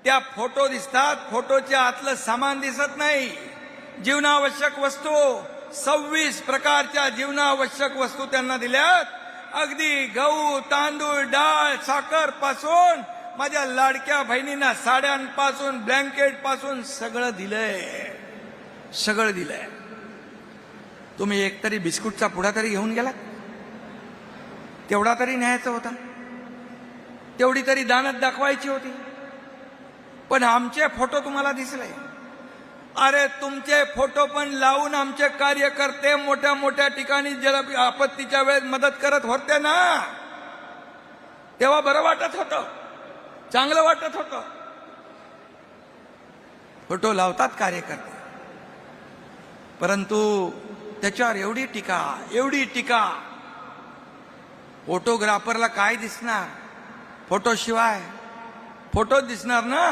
त्या फोटो दिसतात, फोटोच्या आतलं सामान दिसत नाही. जीवनावश्यक वस्तू 26 प्रकारच्या जीवनावश्यक वस्तू त्यांना दिल्यात. अगदी गहू, तांदूळ, डाळ, साखर पासून माझ्या लाडक्या बहिणींना साड्यांपासून, ब्लँकेट पासून सगळं दिलंय, सगळं दिलंय. तुम्ही एकतरी बिस्कुटचा पुडा तरी घेऊन गेलात? तेवढा तरी न्यायचा होता, तेवढी तरी दानत दाखवायची होती. पण आमचे फोटो तुम्हाला दिसले. अरे तुमचे फोटो पण लावून आमचे कार्यकर्ते मोठ्या मोठ्या ठिकाणी जल आपत्तीच्या वेळेस मदत करत होते ना, तेव्हा बरं वाटत होतं, चांगलं वाटत होतं. फोटो लावतात कार्यकर्ते, परंतु त्याच्यावर एवढी टीका. फोटोग्राफरला काय दिसणार? फोटो शिवाय फोटो दिसणार ना.